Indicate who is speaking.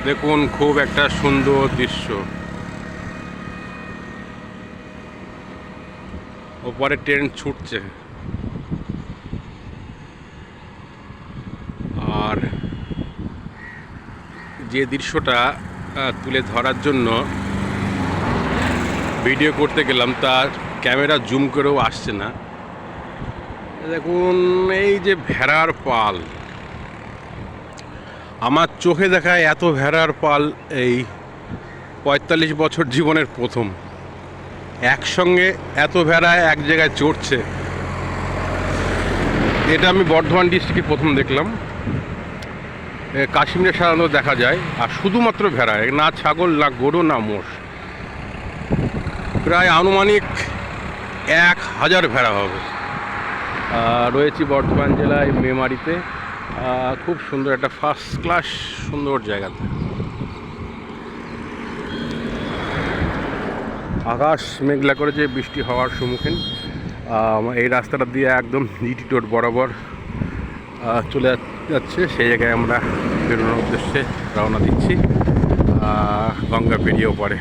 Speaker 1: দেখুন খুব একটা সুন্দর দৃশ্য। ওপারে ট্রেন ছুটছে আর যে দৃশ্যটা তুলে ধরার জন্য ভিডিও করতে গেলাম তার ক্যামেরা জুম করেও আসছে না। দেখুন এই যে ভেড়ার পাল, আমার চোখে দেখা এত ভেড়ার পাল এই ৪৫ বছর জীবনের প্রথম। একসঙ্গে এত ভেড়া এক জায়গায় চড়ছে, এটা আমি বর্ধমান ডিস্ট্রিক্টে প্রথম দেখলাম। কাশ্মীরে সাধারণত দেখা যায়, আর শুধুমাত্র ভেড়া, না ছাগল, না গরু, না মোষ। প্রায় আনুমানিক ১,০০০ ভেড়া হবে। রয়েছি বর্ধমান জেলায় মেমারিতে, খুব সুন্দর একটা ফার্স্ট ক্লাস সুন্দর জায়গাতে। আকাশ মেঘলা করে যে বৃষ্টি হওয়ার সম্মুখীন। এই রাস্তাটা দিয়ে একদম জিটি রোড বরাবর চলে যাচ্ছে, সেই জায়গায় আমরা বেরোনোর উদ্দেশ্যে রওনা দিচ্ছি, গঙ্গা পেরিয়েও পরে।